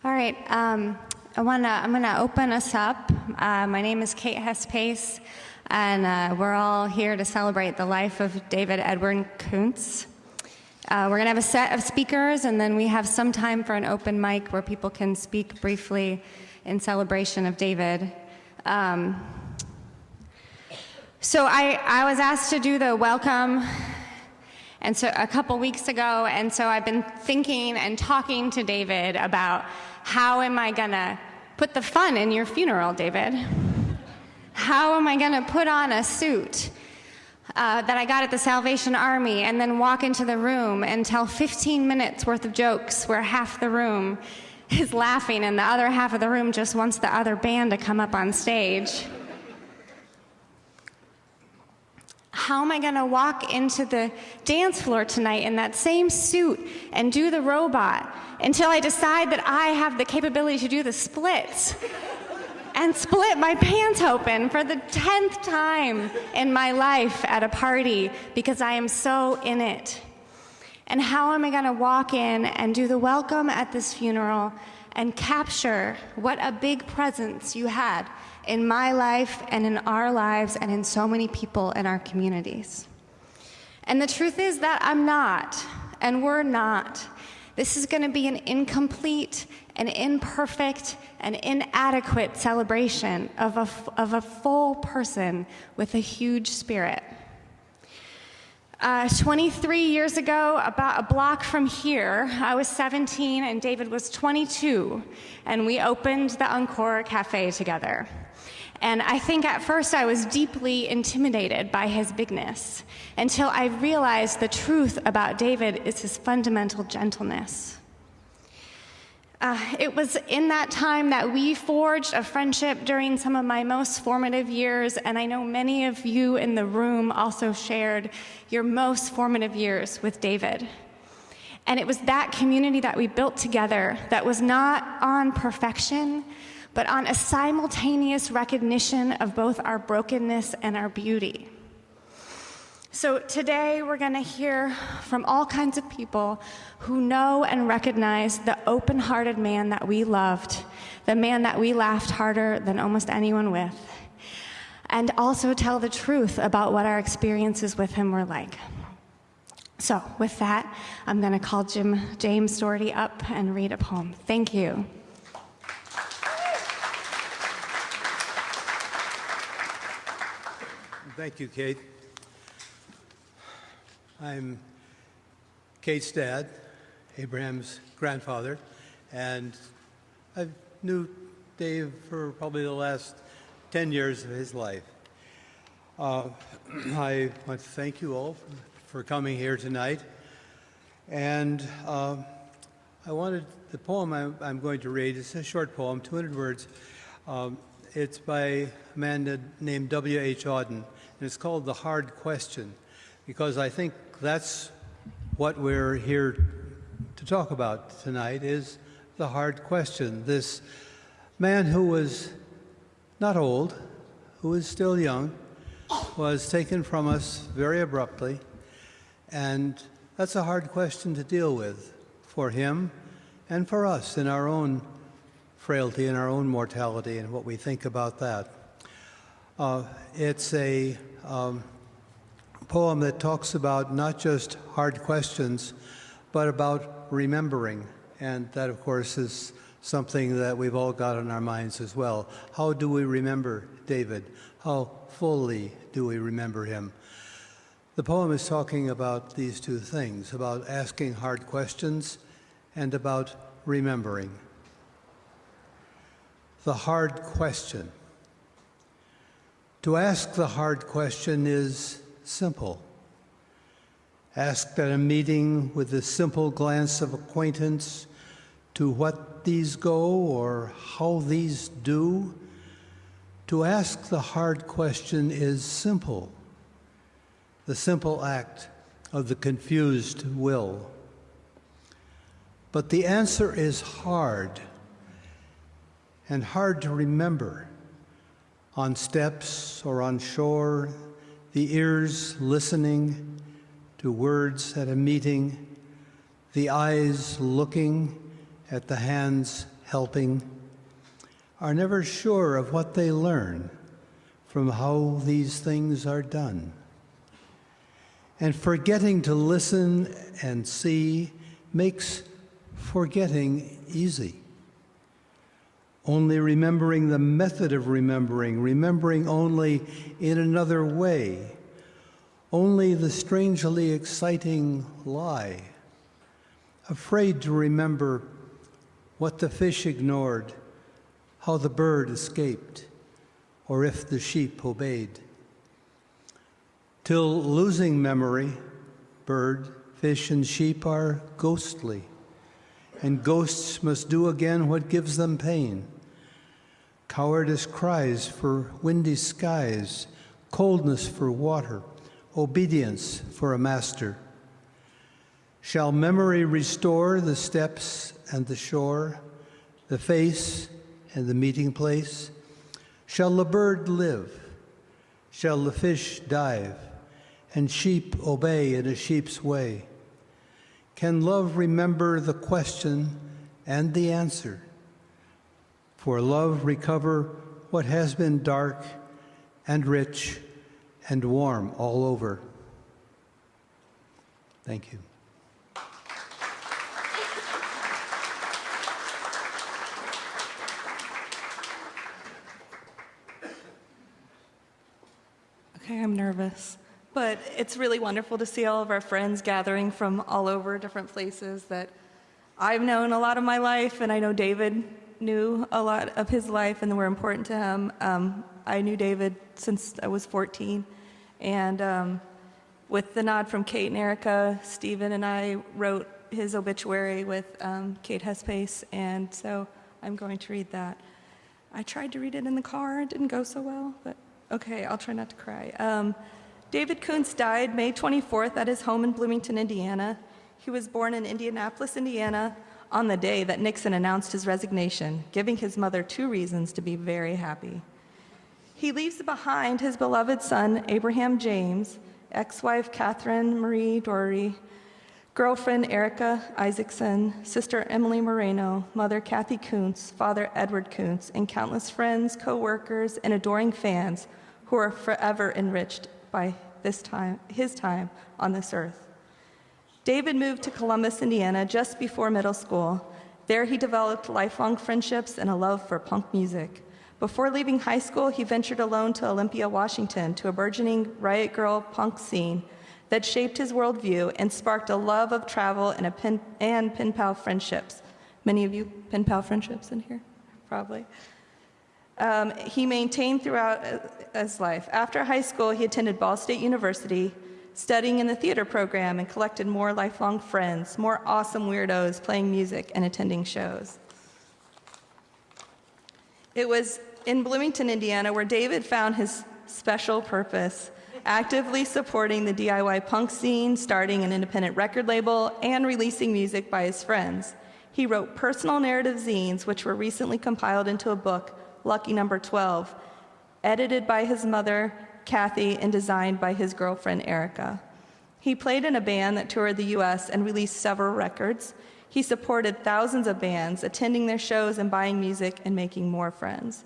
All right, I'm gonna open us up. My name is Kate Hess-Pace, and we're all here to celebrate the life of David Edward Coonce. We're gonna have a set of speakers, and then we have some time for an open mic where people can speak briefly in celebration of David. So I was asked to do the welcome and so a couple weeks ago, and so I've been thinking and talking to David about how am I gonna put the fun in your funeral, David? How am I gonna put on a suit that I got at the Salvation Army and then walk into the room and tell 15 minutes worth of jokes where half the room is laughing and the other half of the room just wants the other band to come up on stage? How am I going to walk into the dance floor tonight in that same suit and do the robot until I decide that I have the capability to do the splits and split my pants open for the 10th time in my life at a party because I am so in it? And how am I going to walk in and do the welcome at this funeral and capture what a big presence you had in my life and in our lives and in so many people in our communities? And the truth is that I'm not, and we're not. This is going to be an incomplete and imperfect and inadequate celebration of a full person with a huge spirit. 23 years ago, about a block from here, I was 17 and David was 22, and we opened the Encore Cafe together. And I think at first I was deeply intimidated by his bigness until I realized the truth about David is his fundamental gentleness. It was in that time that we forged a friendship during some of my most formative years, and I know many of you in the room also shared your most formative years with David. And it was that community that we built together that was not on perfection, but on a simultaneous recognition of both our brokenness and our beauty. So today we're going to hear from all kinds of people who know and recognize the open-hearted man that we loved, the man that we laughed harder than almost anyone with, and also tell the truth about what our experiences with him were like. So with that, I'm going to call James Doherty up and read a poem. Thank you. Thank you, Kate. I'm Kate's dad, Abraham's grandfather, and I knew Dave for probably the last 10 years of his life. I want to thank you all for coming here tonight. And I wanted the poem I'm going to read. It's a short poem, 200 words. It's by a man named W.H. Auden, and it's called The Hard Question, because I think that's what we're here to talk about tonight, is the hard question. This man who was not old, who was still young, was taken from us very abruptly, and that's a hard question to deal with for him and for us in our own frailty and our own mortality and what we think about that. It's a poem that talks about not just hard questions, but about remembering. And that, of course, is something that we've all got on our minds as well. How do we remember David? How fully do we remember him? The poem is talking about these two things, about asking hard questions and about remembering. The hard question. To ask the hard question is simple. Asked at a meeting with a simple glance of acquaintance to what these go or how these do. To ask the hard question is simple, the simple act of the confused will. But the answer is hard, and hard to remember. On steps or on shore, the ears listening to words at a meeting, the eyes looking at the hands helping, are never sure of what they learn from how these things are done. And forgetting to listen and see makes forgetting easy. Only remembering the method of remembering only in another way, only the strangely exciting lie, afraid to remember what the fish ignored, how the bird escaped, or if the sheep obeyed. Till losing memory, bird, fish, and sheep are ghostly, and ghosts must do again what gives them pain. Cowardice cries for windy skies, coldness for water, obedience for a master. Shall memory restore the steps and the shore, the face and the meeting place? Shall the bird live? Shall the fish dive, and sheep obey in a sheep's way? Can love remember the question and the answer? For love recover what has been dark and rich and warm all over. Thank you. Okay, I'm nervous. But it's really wonderful to see all of our friends gathering from all over different places that I've known a lot of my life, and I know David knew a lot of his life and were important to him. I knew David since I was 14, and with the nod from Kate and Erica, Stephen and I wrote his obituary with Kate Hespace, and so I'm going to read that. I tried to read it in the car, it didn't go so well, but okay, I'll try not to cry. David Coonce died May 24th at his home in Bloomington, Indiana. He was born in Indianapolis, Indiana, on the day that Nixon announced his resignation, giving his mother 2 reasons to be very happy. He leaves behind his beloved son, Abraham James, ex-wife Catherine Marie Dory, girlfriend Erica Isaacson, sister Emily Moreno, mother Kathy Coonce, father Edward Coonce, and countless friends, co-workers, and adoring fans who are forever enriched by his time on this earth. David moved to Columbus, Indiana, just before middle school. There he developed lifelong friendships and a love for punk music. Before leaving high school, he ventured alone to Olympia, Washington, to a burgeoning riot girl punk scene that shaped his worldview and sparked a love of travel and pen pal friendships. Many of you pen pal friendships in here, probably. He maintained throughout his life. After high school, he attended Ball State University, studying in the theater program, and collected more lifelong friends, more awesome weirdos playing music and attending shows. It was in Bloomington, Indiana, where David found his special purpose, actively supporting the DIY punk scene, starting an independent record label, and releasing music by his friends. He wrote personal narrative zines, which were recently compiled into a book, Lucky Number 12, edited by his mother, Kathy, and designed by his girlfriend, Erica. He played in a band that toured the U.S. and released several records. He supported thousands of bands, attending their shows and buying music and making more friends.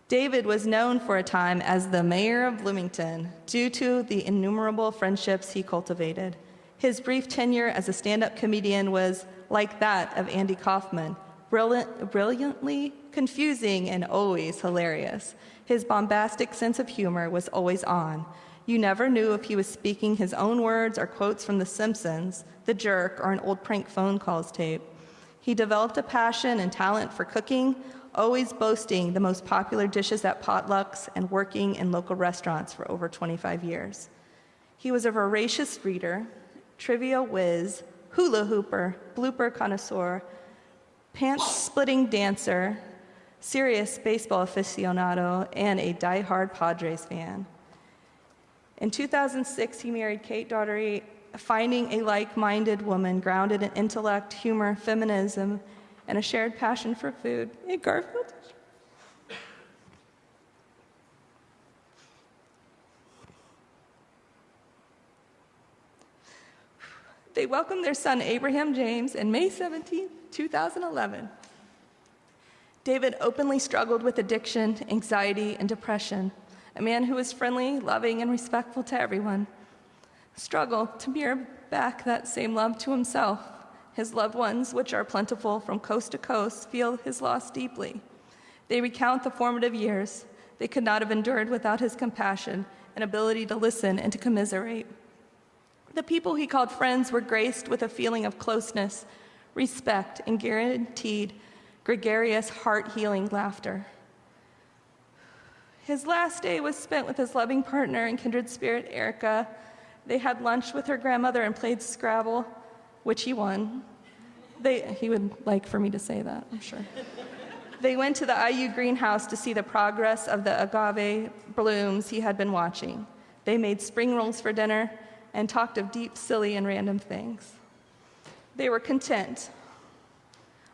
David was known for a time as the mayor of Bloomington due to the innumerable friendships he cultivated. His brief tenure as a stand-up comedian was like that of Andy Kaufman, brilliantly confusing and always hilarious. His bombastic sense of humor was always on. You never knew if he was speaking his own words or quotes from The Simpsons, The Jerk, or an old prank phone calls tape. He developed a passion and talent for cooking, always boasting the most popular dishes at potlucks and working in local restaurants for over 25 years. He was a voracious reader, trivia whiz, hula hooper, blooper connoisseur, pants-splitting dancer, serious baseball aficionado, and a die-hard Padres fan. In 2006, he married Kate Daugherty, finding a like-minded woman grounded in intellect, humor, feminism, and a shared passion for food. Hey, Garfield. They welcomed their son, Abraham James, on May 17, 2011. David openly struggled with addiction, anxiety, and depression, a man who was friendly, loving, and respectful to everyone. Struggled to mirror back that same love to himself. His loved ones, which are plentiful from coast to coast, feel his loss deeply. They recount the formative years they could not have endured without his compassion and ability to listen and to commiserate. The people he called friends were graced with a feeling of closeness, respect, and guaranteed gregarious, heart-healing laughter. His last day was spent with his loving partner and kindred spirit, Erica. They had lunch with her grandmother and played Scrabble, which he won. He would like for me to say that, I'm sure. They went to the IU greenhouse to see the progress of the agave blooms he had been watching. They made spring rolls for dinner and talked of deep, silly, and random things. They were content.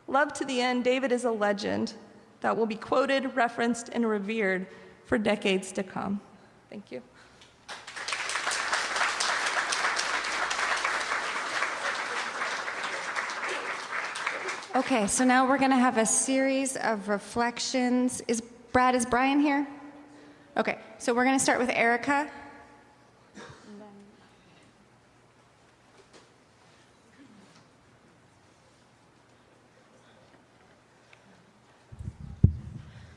Loved to the end, David is a legend that will be quoted, referenced, and revered for decades to come. Thank you. Okay, so now we're going to have a series of reflections. Is Brian here? Okay, so we're going to start with Erica.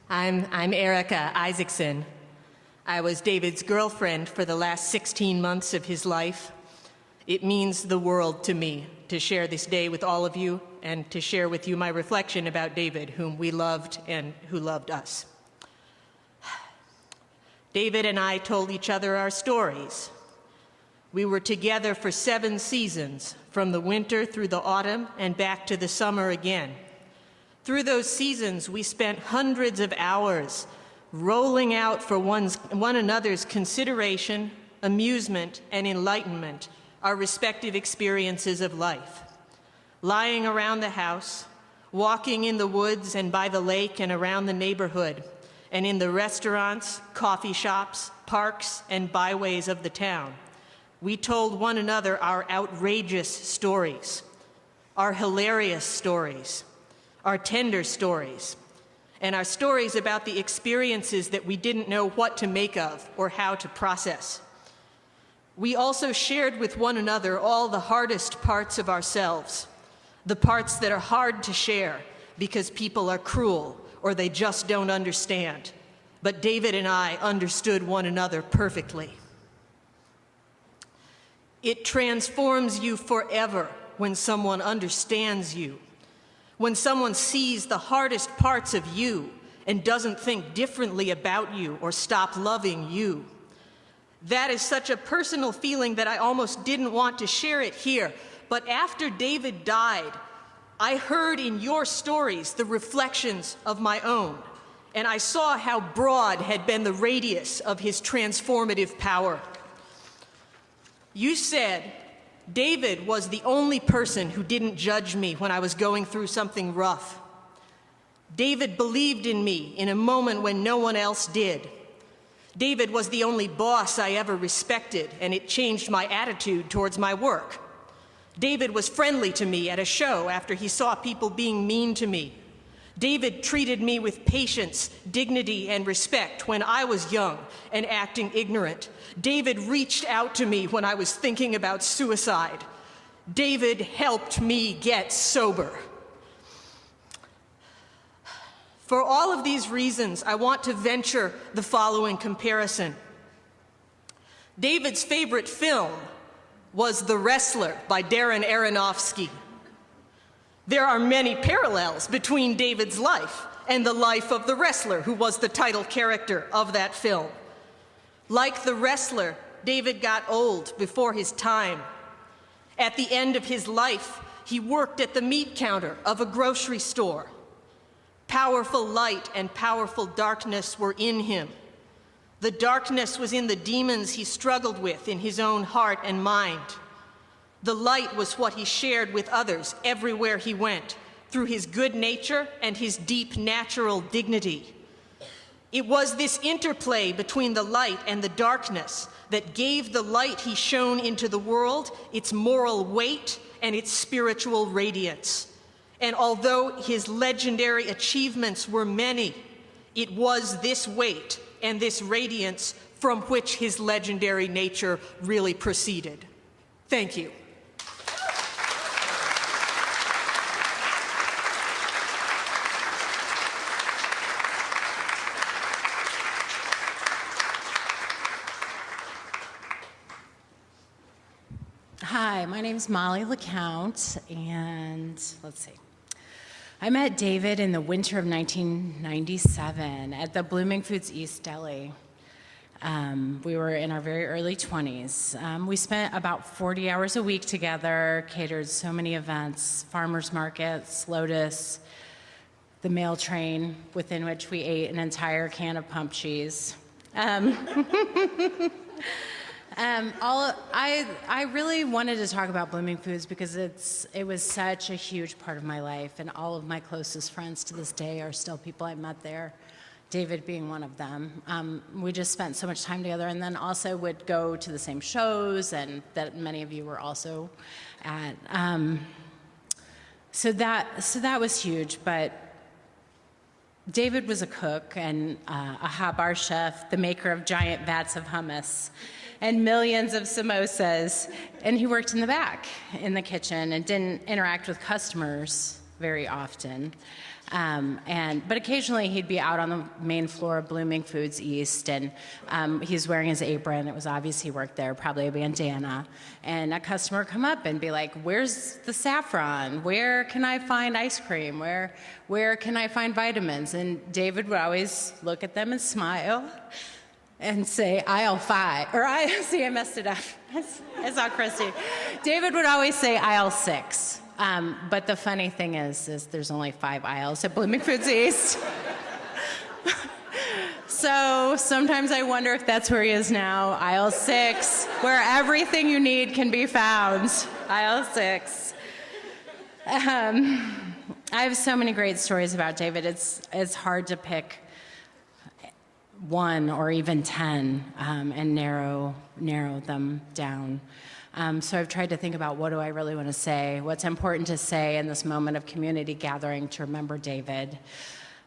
I'm Erica Isaacson. I was David's girlfriend for the last 16 months of his life. It means the world to me to share this day with all of you and to share with you my reflection about David, whom we loved and who loved us. David and I told each other our stories. We were together for 7 seasons, from the winter through the autumn and back to the summer again. Through those seasons, we spent hundreds of hours rolling out for one another's consideration, amusement, and enlightenment our respective experiences of life. Lying around the house, walking in the woods and by the lake and around the neighborhood, and in the restaurants, coffee shops, parks, and byways of the town, we told one another our outrageous stories, our hilarious stories, our tender stories, and our stories about the experiences that we didn't know what to make of or how to process. We also shared with one another all the hardest parts of ourselves, the parts that are hard to share because people are cruel or they just don't understand. But David and I understood one another perfectly. It transforms you forever when someone understands you, when someone sees the hardest parts of you and doesn't think differently about you or stop loving you. That is such a personal feeling that I almost didn't want to share it here. But after David died, I heard in your stories the reflections of my own, and I saw how broad had been the radius of his transformative power. You said, David was the only person who didn't judge me when I was going through something rough. David believed in me in a moment when no one else did. David was the only boss I ever respected, and it changed my attitude towards my work. David was friendly to me at a show after he saw people being mean to me. David treated me with patience, dignity, and respect when I was young and acting ignorant. David reached out to me when I was thinking about suicide. David helped me get sober. For all of these reasons, I want to venture the following comparison. David's favorite film was The Wrestler by Darren Aronofsky. There are many parallels between David's life and the life of the wrestler, who was the title character of that film. Like the wrestler, David got old before his time. At the end of his life, he worked at the meat counter of a grocery store. Powerful light and powerful darkness were in him. The darkness was in the demons he struggled with in his own heart and mind. The light was what he shared with others everywhere he went, through his good nature and his deep natural dignity. It was this interplay between the light and the darkness that gave the light he shone into the world its moral weight and its spiritual radiance. And although his legendary achievements were many, it was this weight and this radiance from which his legendary nature really proceeded. Thank you. Hi, my name's Molly LeCount, and let's see. I met David in the winter of 1997 at the Blooming Foods East Deli. We were in our very early 20s. We spent about 40 hours a week together, catered so many events, farmers markets, Lotus, the mail train, within which we ate an entire can of pump cheese. I really wanted to talk about Blooming Foods because it was such a huge part of my life, and all of my closest friends to this day are still people I met there, David being one of them. We just spent so much time together, and then also would go to the same shows, and that many of you were also at. So that was huge, but David was a cook and a hot bar chef, the maker of giant vats of hummus and millions of samosas, and he worked in the back in the kitchen and didn't interact with customers very often. But occasionally he'd be out on the main floor of Blooming Foods East, and he was wearing his apron. It was obvious he worked there, probably a bandana. And a customer would come up and be like, "Where's the saffron? Where can I find ice cream? Where can I find vitamins?" And David would always look at them and smile and say, "Aisle 5." Or I messed it up. It's all crusty. David would always say aisle 6. But the funny thing is there's only 5 aisles at Blooming Foods East. So sometimes I wonder if that's where he is now, aisle 6, where everything you need can be found, aisle 6. I have so many great stories about David. It's hard to pick one or even 10 and narrow them down. So I've tried to think about, what do I really want to say? What's important to say in this moment of community gathering to remember David?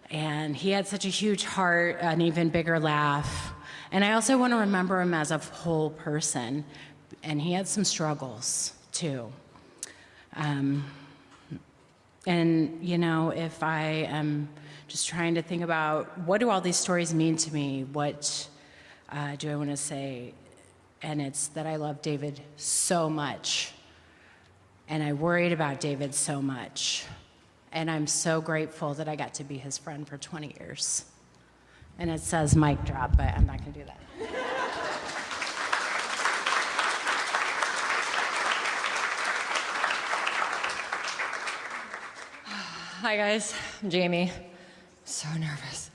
And he had such a huge heart, an even bigger laugh. And I also want to remember him as a whole person. And he had some struggles, too. And, if I am just trying to think about, what do all these stories mean to me? What do I want to say? And it's that I love David so much, and I worried about David so much, and I'm so grateful that I got to be his friend for 20 years. And it says mic drop, but I'm not going to do that. Hi guys, I'm Jamie. So nervous.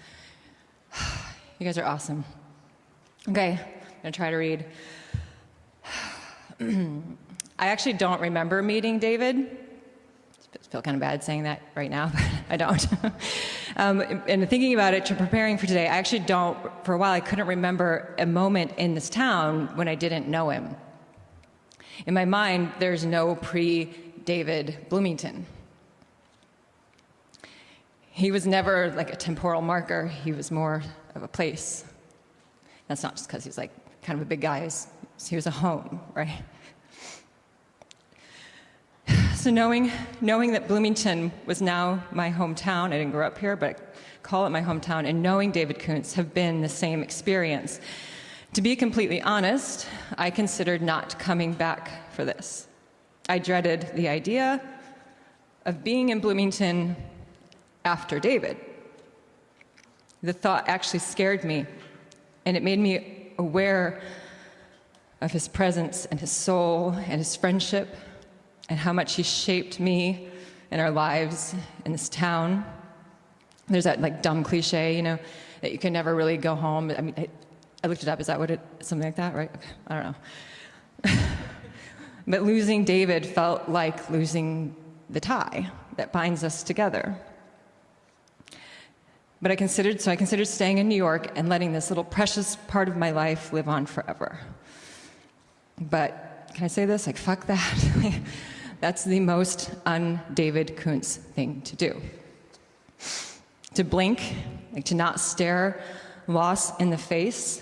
You guys are awesome. Okay, I'm gonna try to read. I actually don't remember meeting David. I feel kind of bad saying that right now, but I don't. And thinking about it, preparing for today, I actually don't, for a while I couldn't remember a moment in this town when I didn't know him. In my mind, there's no pre-David Bloomington. He was never like a temporal marker, he was more of a place. That's not just because he was like kind of a big guy, he was a home, right? So knowing that Bloomington was now my hometown, I didn't grow up here, but I call it my hometown, and knowing David Coonce have been the same experience. To be completely honest, I considered not coming back for this. I dreaded the idea of being in Bloomington after David. The thought actually scared me, and it made me aware of his presence and his soul and his friendship and how much he shaped me and our lives in this town. There's that like dumb cliche, that you can never really go home. I mean, I looked it up. Is that what something like that, right? I don't know. But losing David felt like losing the tie that binds us together. But I considered staying in New York and letting this little precious part of my life live on forever. But can I say this? Like, fuck that. That's the most un-David Coonce thing to do. To blink, like to not stare loss in the face,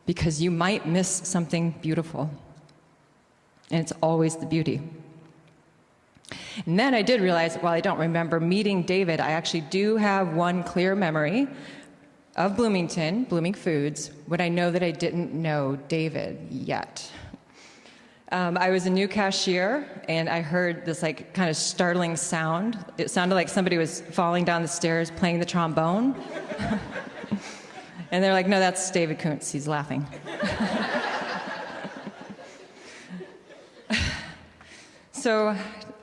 because you might miss something beautiful. And it's always the beauty. And then I did realize, while I don't remember meeting David, I actually do have one clear memory of Bloomington, Blooming Foods, when I know that I didn't know David yet. I was a new cashier, and I heard this like kind of startling sound. It sounded like somebody was falling down the stairs playing the trombone. And they're like, no, that's David Coonce. He's laughing. So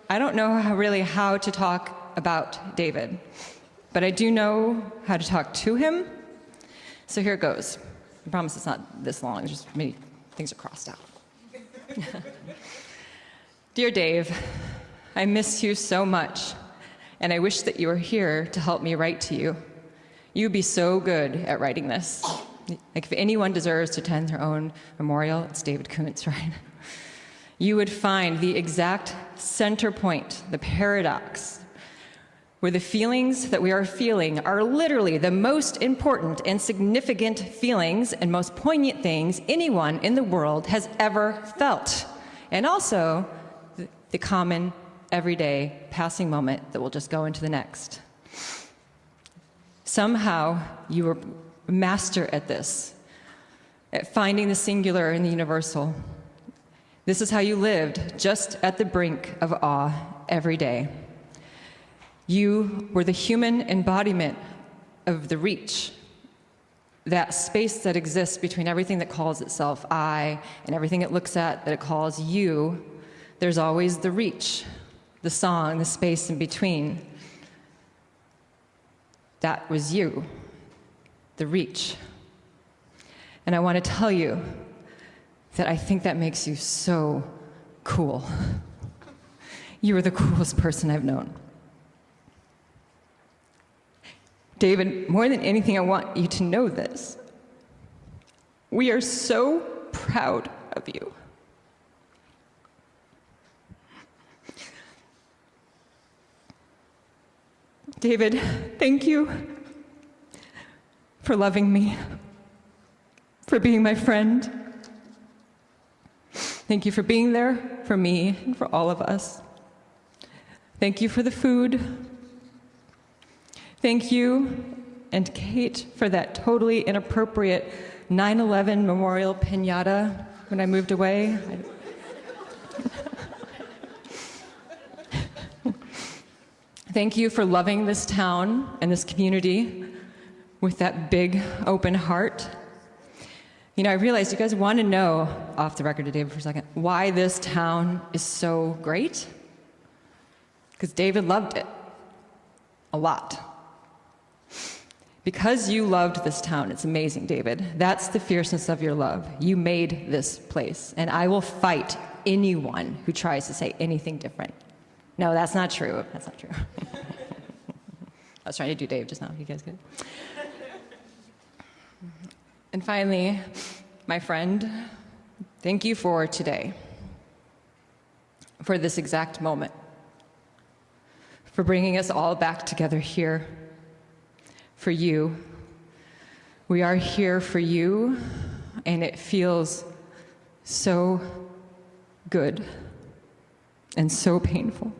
I don't know really how to talk about David, but I do know how to talk to him. So here it goes. I promise it's not this long, it's just maybe things are crossed out. Dear Dave, I miss you so much, and I wish that you were here to help me write to you. You'd be so good at writing this. Like, if anyone deserves to attend their own memorial, it's David Coonce, right? You would find the exact center point, the paradox, where the feelings that we are feeling are literally the most important and significant feelings and most poignant things anyone in the world has ever felt. And also, the common, everyday, passing moment that will just go into the next. Somehow, you were a master at this, at finding the singular in the universal. This is how you lived, just at the brink of awe every day. You were the human embodiment of the reach, that space that exists between everything that calls itself I and everything it looks at that it calls you. There's always the reach, the song, the space in between. That was you, the reach. And I want to tell you that I think that makes you so cool. You are the coolest person I've known. David, more than anything, I want you to know this. We are so proud of you. David, thank you for loving me, for being my friend. Thank you for being there for me and for all of us. Thank you for the food. Thank you and Kate for that totally inappropriate 9/11 memorial piñata when I moved away. Thank you for loving this town and this community with that big open heart. You know, I realized you guys want to know, off the record to David for a second, why this town is so great. Because David loved it a lot. Because you loved this town, it's amazing, David. That's the fierceness of your love. You made this place, and I will fight anyone who tries to say anything different. No, that's not true. That's not true. I was trying to do Dave just now. You guys good? And finally, my friend, thank you for today, for this exact moment, for bringing us all back together here. For you. We are here for you, and it feels so good and so painful.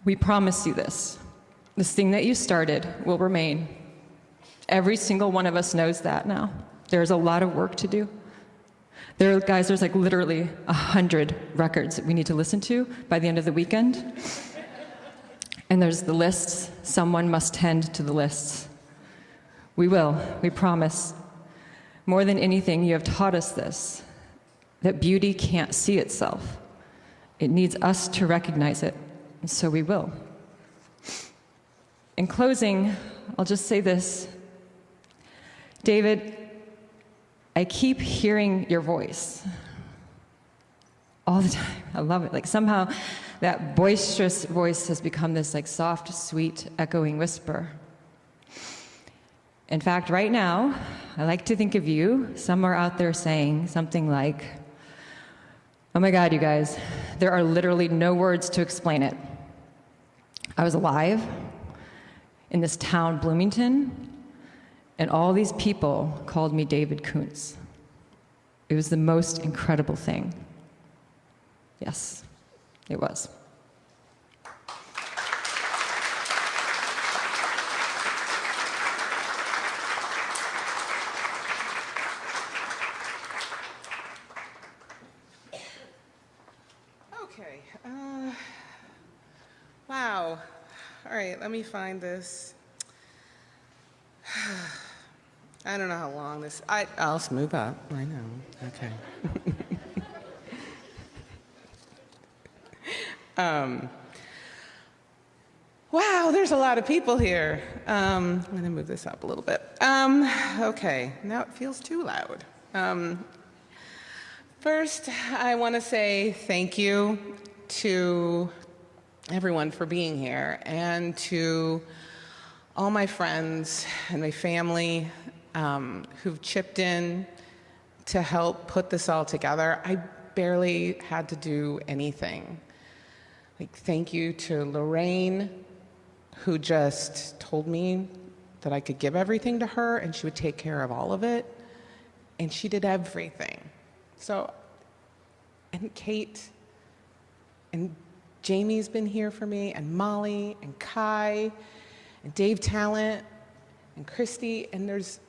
We promise you this. This thing that you started will remain. Every single one of us knows that now. There's a lot of work to do. There's like literally 100 records that we need to listen to by the end of the weekend. And there's the lists. Someone must tend to the lists. We will, we promise. More than anything, you have taught us this, that beauty can't see itself. It needs us to recognize it, and so we will. In closing, I'll just say this. David, I keep hearing your voice all the time. I love it. Like somehow that boisterous voice has become this like soft, sweet, echoing whisper. In fact, right now, I like to think of you somewhere out there saying something like, Oh my God, you guys, there are literally no words to explain it. I was alive in this town, Bloomington, and all these people called me David Coonce. It was the most incredible thing. Yes, it was. Okay. Wow. All right, let me find this. I don't know how long this. I'll smooth up. I know. Okay. Wow, there's a lot of people here. I'm going to move this up a little bit. Okay, now it feels too loud. First, I want to say thank you to everyone for being here, and to all my friends and my family who've chipped in to help put this all together. I barely had to do anything. Like, thank you to Lorraine, who just told me that I could give everything to her and she would take care of all of it, and she did everything. So, and Kate, and Jamie's been here for me, and Molly, and Kai, and Dave Talent, and Christy, and there's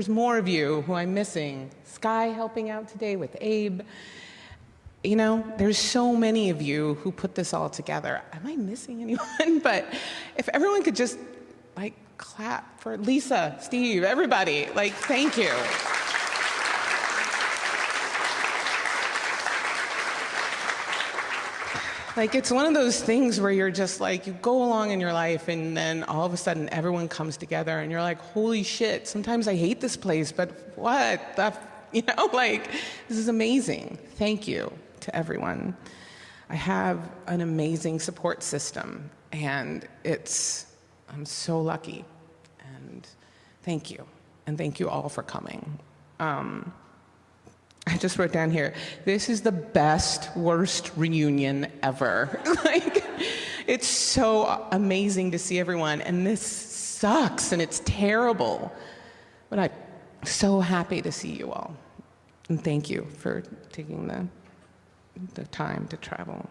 more of you who I'm missing. Sky helping out today with Abe. You know, there's so many of you who put this all together. Am I missing anyone? But if everyone could just, like, clap for Lisa, Steve, everybody. Like, thank you. Like, it's one of those things where you're just like, you go along in your life and then all of a sudden everyone comes together and you're like, holy shit, sometimes I hate this place, but what the, you know, like, this is amazing. Thank you to everyone. I have an amazing support system, and I'm so lucky, and thank you. And thank you all for coming. I just wrote down here, this is the best, worst reunion ever. Like, it's so amazing to see everyone, and this sucks, and it's terrible. But I'm so happy to see you all. And thank you for taking the time to travel.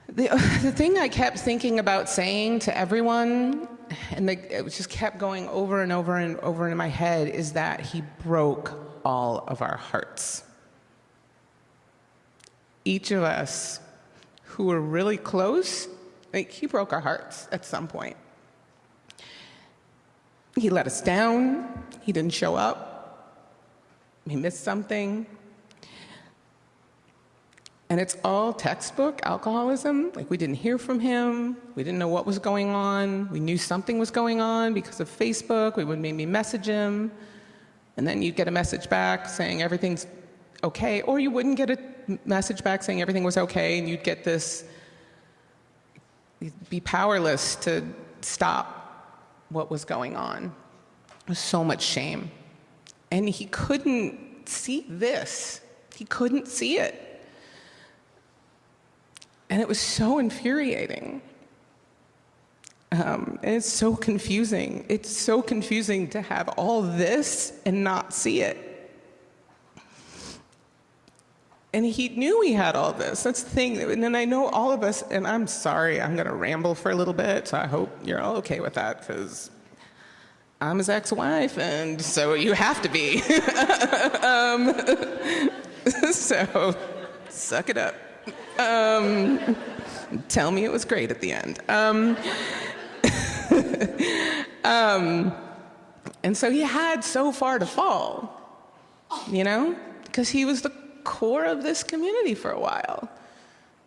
The thing I kept thinking about saying to everyone, and it just kept going over and over and over in my head, is that he broke all of our hearts. Each of us who were really close, like, he broke our hearts at some point. He let us down. He didn't show up. He missed something. And it's all textbook alcoholism. Like, we didn't hear from him. We didn't know what was going on. We knew something was going on because of Facebook. We would maybe message him. And then you'd get a message back saying everything's okay. Or you wouldn't get a message back saying everything was okay, and you'd get this, you'd be powerless to stop what was going on. It was so much shame. And he couldn't see this. He couldn't see it. And it was so infuriating. And it's so confusing. It's so confusing to have all this and not see it. And he knew he had all this. That's the thing. And then I know all of us, and I'm sorry, I'm going to ramble for a little bit, so I hope you're all okay with that, because I'm his ex-wife, and so you have to be. So, suck it up. Tell me it was great at the end. And so he had so far to fall, you know, because he was the core of this community for a while,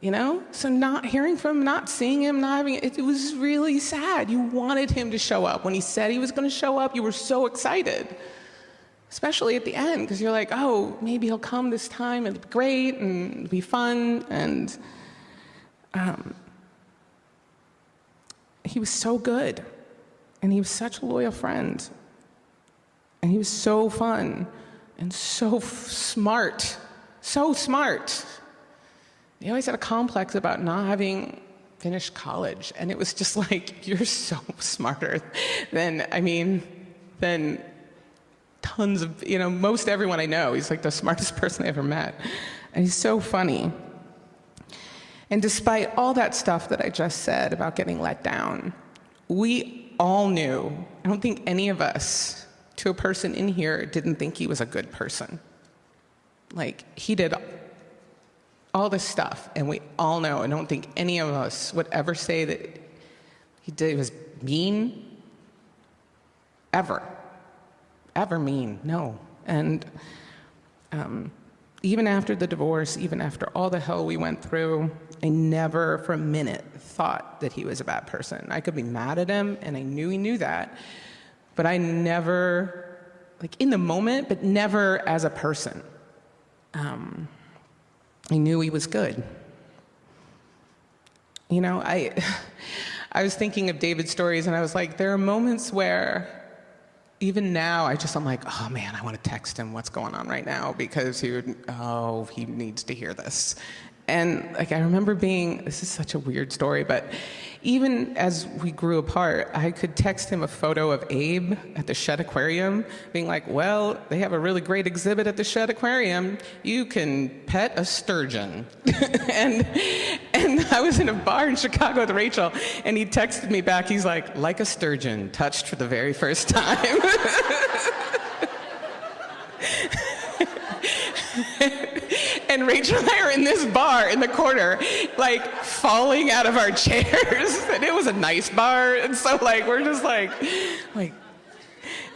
you know? So not hearing from him, not seeing him, not having it was really sad. You wanted him to show up. When he said he was going to show up, you were so excited, especially at the end, because you're like, oh, maybe he'll come this time, it'll be great, and it'll be fun, and he was so good, and he was such a loyal friend, and he was so fun, and so smart, so smart. He always had a complex about not having finished college. And it was just like, you're so smarter than tons of, most everyone I know. He's like the smartest person I ever met. And he's so funny. And despite all that stuff that I just said about getting let down, we all knew, I don't think any of us, to a person in here, didn't think he was a good person. Like, he did all this stuff, and we all know, I don't think any of us would ever say that he was mean, ever mean, no. And even after the divorce, even after all the hell we went through, I never for a minute thought that he was a bad person. I could be mad at him, and I knew he knew that, but I never, like in the moment, but never as a person. I knew he was good. I was thinking of David's stories, and I was like, there are moments where even now, I'm like, oh man, I want to text him what's going on right now, because he needs to hear this. And like, I remember this is such a weird story, but even as we grew apart, I could text him a photo of Abe at the Shedd Aquarium, being like, well, they have a really great exhibit at the Shedd Aquarium. You can pet a sturgeon. and I was in a bar in Chicago with Rachel, and he texted me back, he's like a sturgeon, touched for the very first time. And Rachel and I are in this bar in the corner, like falling out of our chairs. And it was a nice bar. And so we're just like,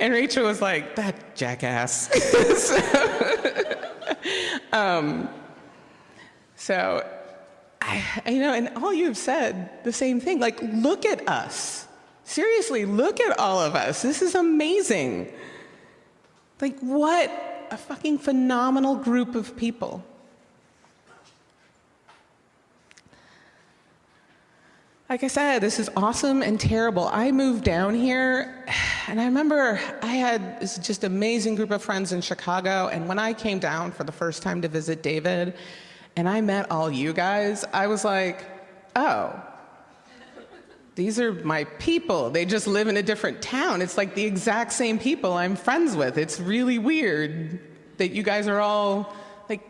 and Rachel was like, that jackass. And all you've said, the same thing. Like, look at us. Seriously, look at all of us. This is amazing. Like, what a fucking phenomenal group of people. Like I said, this is awesome and terrible. I moved down here, and I remember I had this just amazing group of friends in Chicago, and when I came down for the first time to visit David, and I met all you guys, I was like, oh, these are my people. They just live in a different town. It's like the exact same people I'm friends with. It's really weird that you guys are all, like,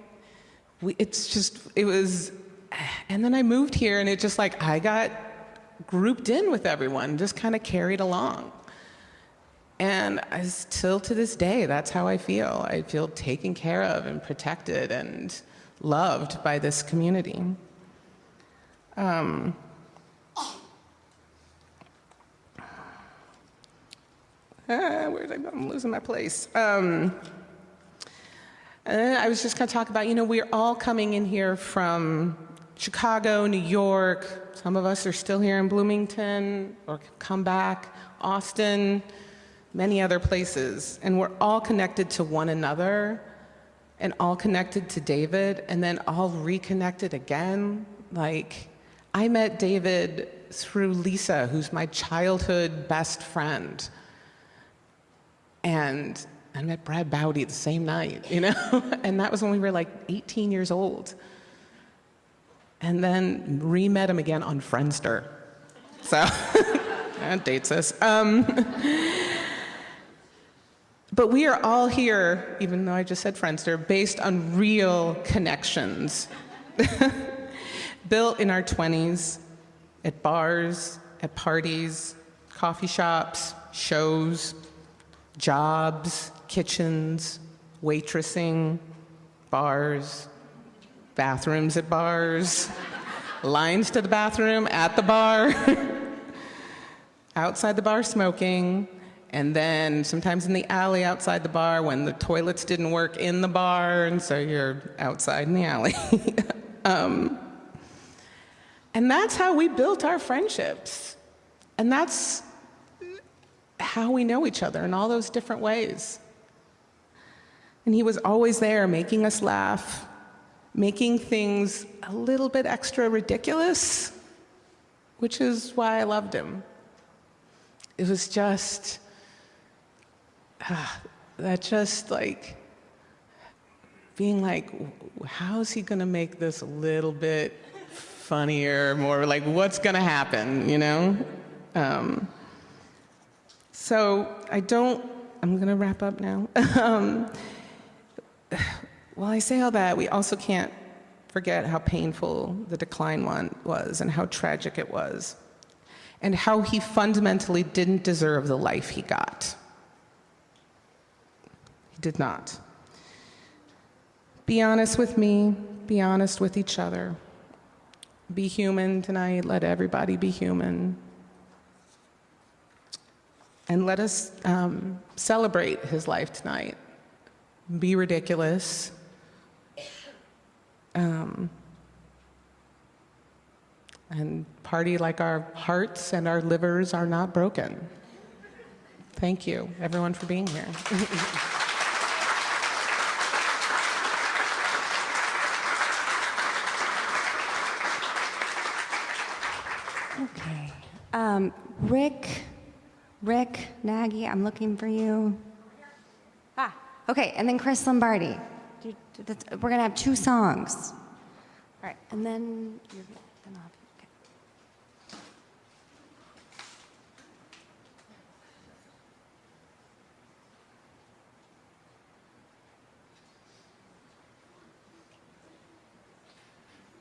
it was, and then I moved here, and it just like, I got grouped in with everyone, just kind of carried along. And still to this day, that's how I feel. I feel taken care of and protected and loved by this community. Where did I go? I'm losing my place. And then I was just going to talk about, we're all coming in here from Chicago, New York. Some of us are still here in Bloomington or come back, Austin, many other places. And we're all connected to one another and all connected to David and then all reconnected again. Like, I met David through Lisa, who's my childhood best friend. And I met Brad Bowdy the same night, And that was when we were like 18 years old. And then re-met him again on Friendster. So, that dates us. But we are all here, even though I just said Friendster, based on real connections. Built in our 20s, at bars, at parties, coffee shops, shows, jobs, kitchens, waitressing, bars, bathrooms at bars, lines to the bathroom at the bar, outside the bar smoking, and then sometimes in the alley outside the bar when the toilets didn't work in the bar, and so you're outside in the alley. And that's how we built our friendships. And that's how we know each other in all those different ways. And he was always there making us laugh, making things a little bit extra ridiculous, which is why I loved him. It was just, being like, how is he going to make this a little bit funnier, more like, what's going to happen, you know? So I'm going to wrap up now. While I say all that, we also can't forget how painful the decline was and how tragic it was, and how he fundamentally didn't deserve the life he got. He did not. Be honest with me, be honest with each other. Be human tonight, let everybody be human. And let us celebrate his life tonight. Be ridiculous. And party like our hearts and our livers are not broken. Thank you, everyone, for being here. Okay. Rick Nagy, I'm looking for you. Okay, and then Chris Lombardi. We're going to have 2 songs. All right, and then I'll have you.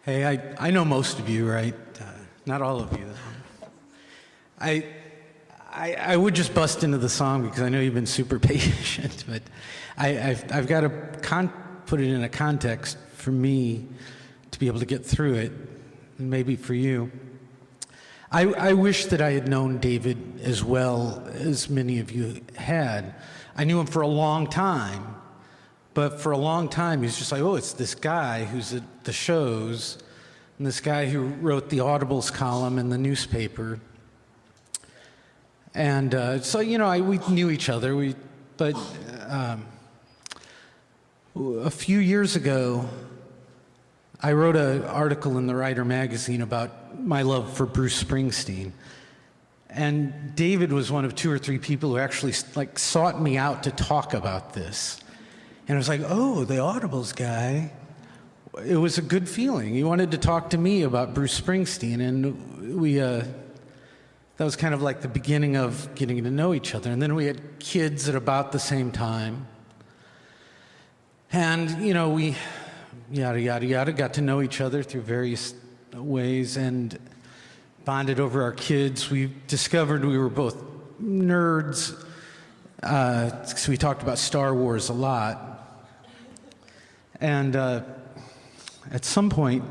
Hey, I know most of you, right? Not all of you, though. I would just bust into the song because I know you've been super patient, but I've got to put it in a context for me to be able to get through it, and maybe for you. I wish that I had known David as well as many of you had. I knew him for a long time, but for a long time he's just like, oh, it's this guy who's at the shows, and this guy who wrote the Audibles column in the newspaper. And so, you know, we knew each other, but a few years ago, I wrote an article in the Writer magazine about my love for Bruce Springsteen. And David was one of 2 or 3 people who actually sought me out to talk about this. And I was like, oh, the Audibles guy. It was a good feeling. He wanted to talk to me about Bruce Springsteen, and that was kind of like the beginning of getting to know each other. And then we had kids at about the same time. And, you know, we yada, yada, yada, got to know each other through various ways and bonded over our kids. We discovered we were both nerds, so we talked about Star Wars a lot. And at some point,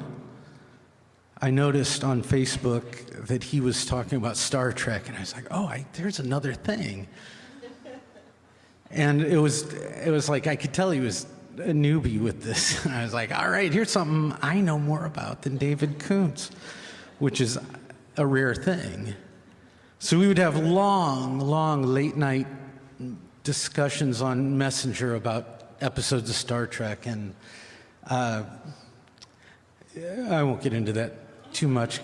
I noticed on Facebook that he was talking about Star Trek, and I was like, oh, there's another thing. And it was like I could tell he was a newbie with this. And I was like, all right, here's something I know more about than David Coonce, which is a rare thing. So we would have long, long late-night discussions on Messenger about episodes of Star Trek, and I won't get into that too much.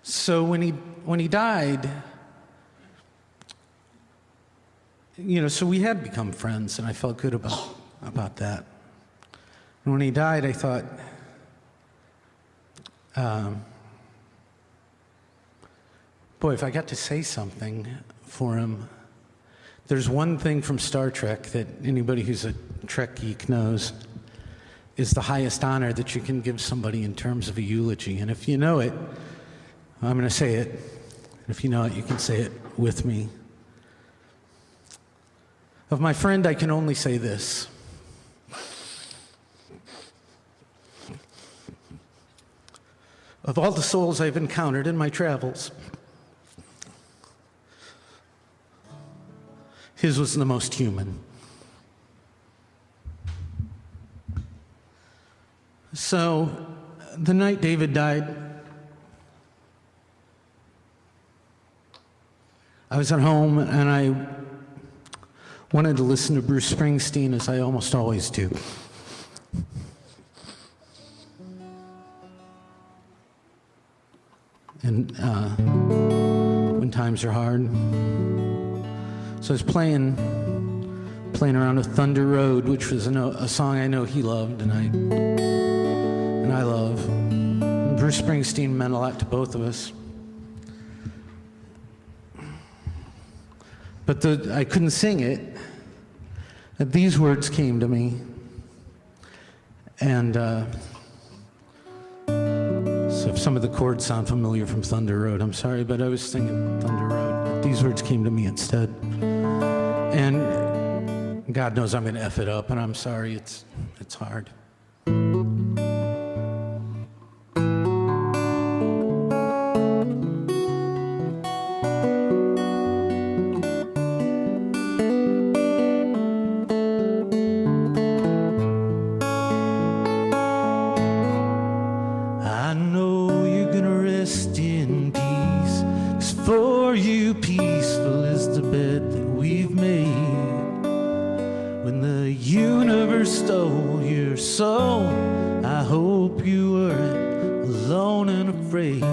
So when he died, you know, so we had become friends, and I felt good about that. And when he died, I thought, boy, if I got to say something for him, there's one thing from Star Trek that anybody who's a Trek geek knows is the highest honor that you can give somebody in terms of a eulogy. And if you know it, I'm going to say it. And if you know it, you can say it with me. Of my friend, I can only say this. Of all the souls I've encountered in my travels, his was the most human. So, the night David died, I was at home and I wanted to listen to Bruce Springsteen, as I almost always do. And when times are hard. So I was playing playing around with Thunder Road, which was a song I know he loved and I love. Bruce Springsteen meant a lot to both of us. But I couldn't sing it. These words came to me. And so if some of the chords sound familiar from Thunder Road, I'm sorry, but I was singing Thunder Road. These words came to me instead. And God knows I'm going to F it up, and I'm sorry, it's hard. I know you're gonna rest in peace, 'cause for you peaceful is the bed that we've made. When the universe stole your soul, I hope you weren't alone and afraid.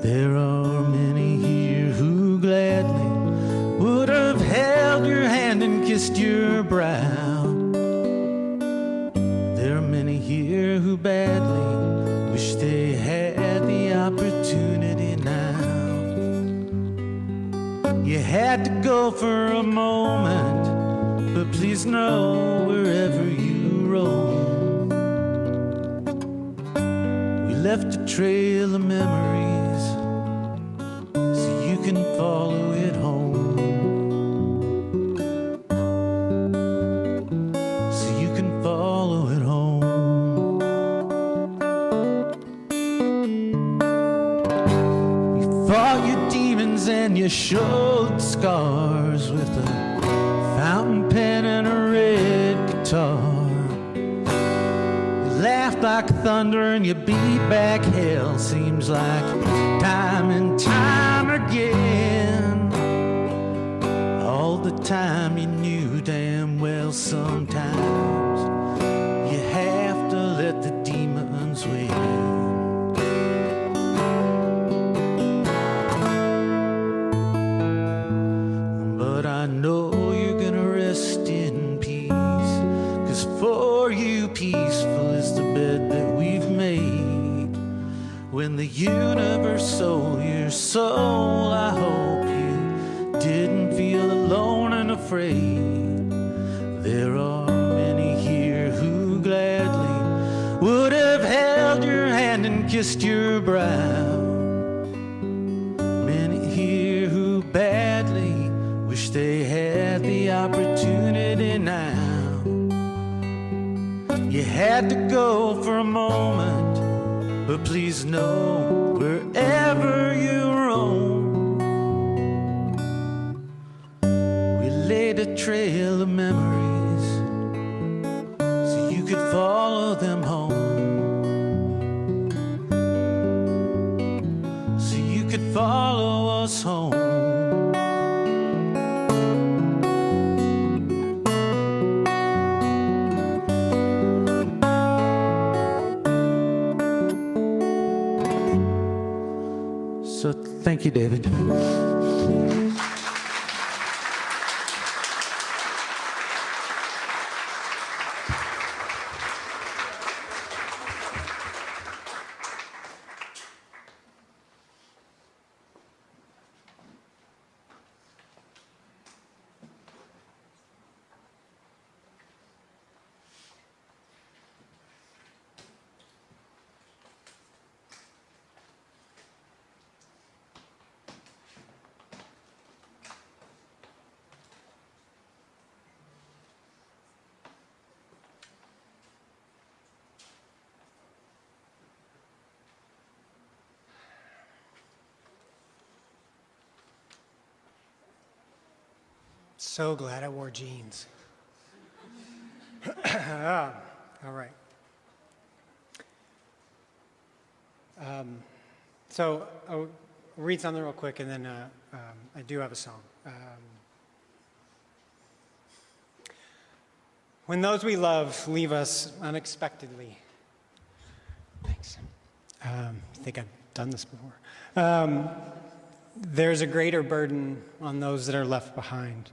There are many here who gladly would have held your hand and kissed your brow. There are many here who badly wish they had the opportunity now. You had to go for a moment, but please know wherever you roam, we left a trail of memories so you can follow it home. So you can follow it home. Fought your demons and you showed scars with a fountain pen and a red guitar. You laughed like thunder and you beat back hell, seems like time and time again. All the time you knew damn well sometimes you have to let the demons win. I know you're gonna rest in peace, 'cause for you peaceful is the bed that we've made. When the universe stole your soul, I hope you didn't feel alone and afraid. There are many here who gladly would have held your hand and kissed your brow. Many here who badly wish they had the opportunity now. You had to go for a moment, but please know wherever you roam, we laid a trail of memories so you could follow them home. So you could follow us home. So thank you, David. So glad I wore jeans. All right. So I'll read something real quick, and then I do have a song. When those we love leave us unexpectedly. Thanks. I think I've done this before. There's a greater burden on those that are left behind.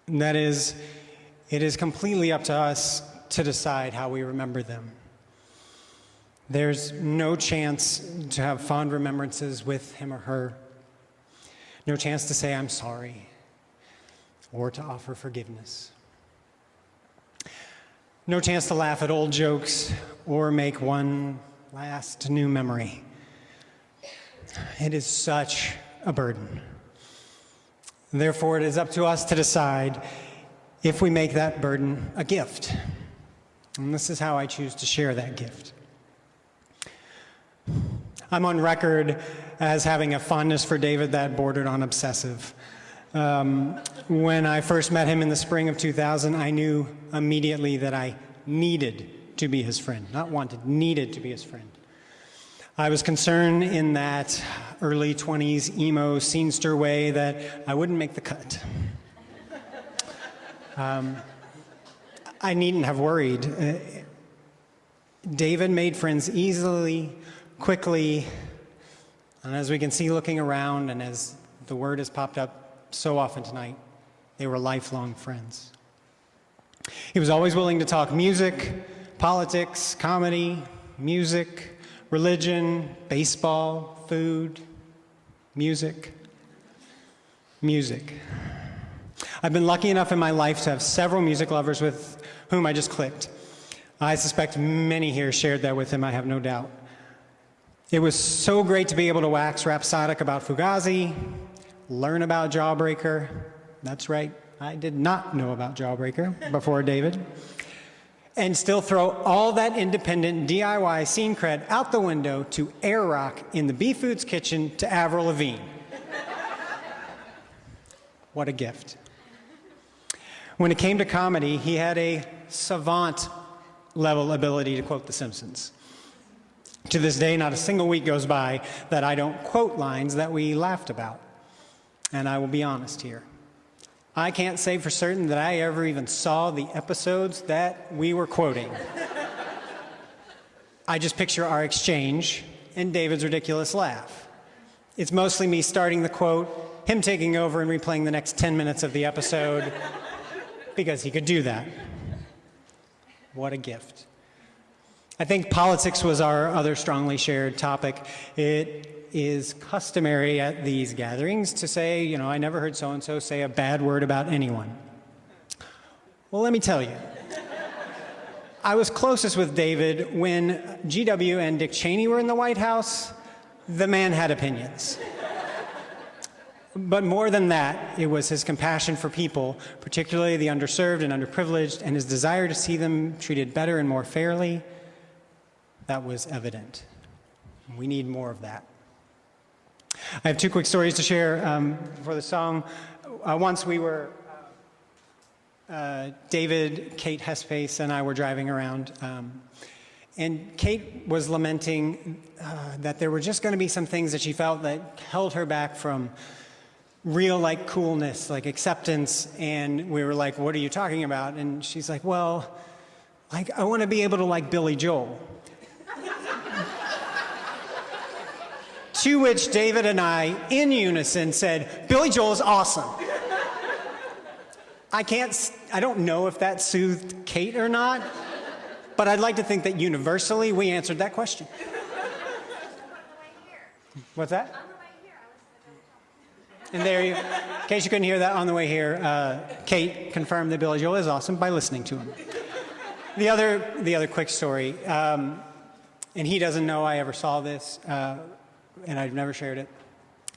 And that is, it is completely up to us to decide how we remember them. There's no chance to have fond remembrances with him or her. No chance to say, I'm sorry, or to offer forgiveness. No chance to laugh at old jokes or make one last new memory. It is such a burden. Therefore, it is up to us to decide if we make that burden a gift. And this is how I choose to share that gift. I'm on record as having a fondness for David that bordered on obsessive. When I first met him in the spring of 2000, I knew immediately that I needed to be his friend. Not wanted, needed to be his friend. I was concerned in that early 20s emo scenester way that I wouldn't make the cut. I needn't have worried. David made friends easily, quickly, and as we can see looking around and as the word has popped up so often tonight, they were lifelong friends. He was always willing to talk music, politics, comedy, music, religion, baseball, food, music. I've been lucky enough in my life to have several music lovers with whom I just clicked. I suspect many here shared that with him, I have no doubt. It was so great to be able to wax rhapsodic about Fugazi, learn about Jawbreaker. That's right, I did not know about Jawbreaker before David. And still throw all that independent DIY scene cred out the window to air rock in the B Foods kitchen to Avril Lavigne. What a gift. When it came to comedy, he had a savant level ability to quote The Simpsons. To this day, not a single week goes by that I don't quote lines that we laughed about. And I will be honest here. I can't say for certain that I ever even saw the episodes that we were quoting. I just picture our exchange and David's ridiculous laugh. It's mostly me starting the quote, him taking over and replaying the next 10 minutes of the episode, because he could do that. What a gift. I think politics was our other strongly shared topic. It is customary at these gatherings to say, I never heard so-and-so say a bad word about anyone. Well, let me tell you. I was closest with David when GW and Dick Cheney were in the White House. The man had opinions. But more than that, it was his compassion for people, particularly the underserved and underprivileged, and his desire to see them treated better and more fairly. That was evident. We need more of that. I have two quick stories to share for the song. Once we were, David, Kate Hespace, and I were driving around, and Kate was lamenting that there were just going to be some things that she felt that held her back from real, coolness, acceptance, and we were like, what are you talking about? And she's like, well, I want to be able to like Billy Joel. To which David and I, in unison, said, Billy Joel is awesome. I don't know if that soothed Kate or not, but I'd like to think that universally we answered that question. What's that? And there you, in case you couldn't hear that on the way here, Kate confirmed that Billy Joel is awesome by listening to him. The other quick story, and he doesn't know I ever saw this, and I've never shared it,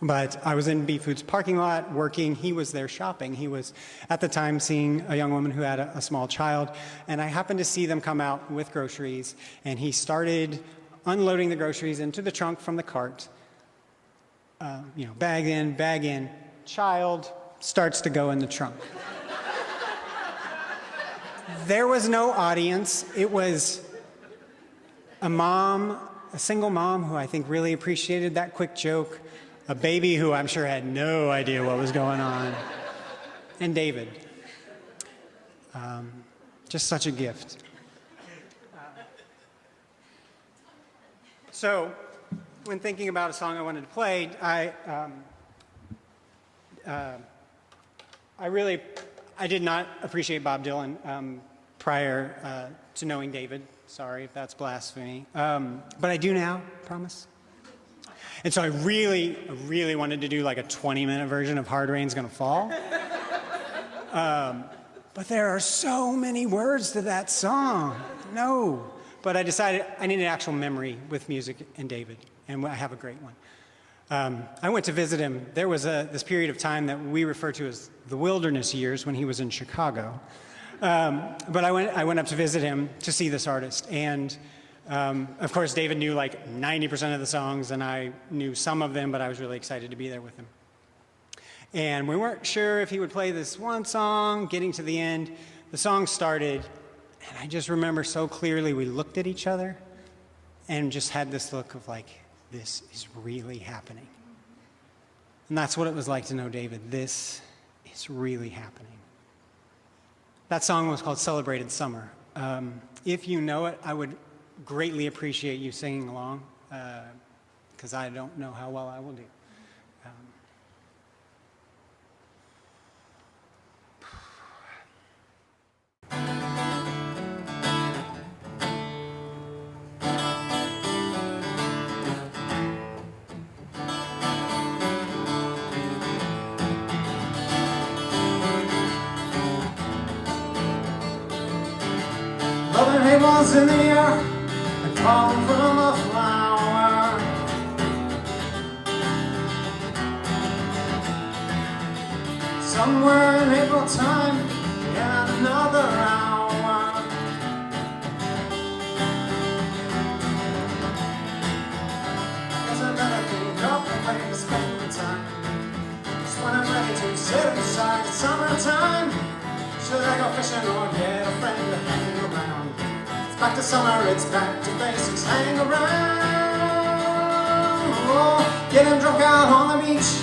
but I was in B Foods parking lot working. He was there shopping. He was, at the time, seeing a young woman who had a small child, and I happened to see them come out with groceries, and he started unloading the groceries into the trunk from the cart. Bag in, child starts to go in the trunk. There was no audience. It was a single mom who I think really appreciated that quick joke, a baby who I'm sure had no idea what was going on, and David. Just such a gift. So, when thinking about a song I wanted to play, I did not appreciate Bob Dylan prior to knowing David. Sorry if that's blasphemy. But I do now, promise. And so I really wanted to do like a 20-minute version of Hard Rain's Gonna Fall. But there are so many words to that song. No. But I decided I needed actual memory with music and David, and I have a great one. I went to visit him. There was this period of time that we refer to as the wilderness years when he was in Chicago. But I went up to visit him to see this artist. And of course, David knew like 90% of the songs, and I knew some of them, but I was really excited to be there with him. And we weren't sure if he would play this one song. Getting to the end, the song started, and I just remember so clearly we looked at each other and just had this look of like, this is really happening. And that's what it was like to know David. This is really happening. That song was called Celebrated Summer. If you know it, I would greatly appreciate you singing along, because I don't know how well I will do. Loving havens in the air and falling from a flower. Somewhere in April time, in another hour. Guess I better think up a way to spend the time. Just when I'm ready to sit beside the summertime. Should I go fishing or get a friend to hang around? It's back to summer, it's back to basics, hang around. Oh, getting drunk out on the beach,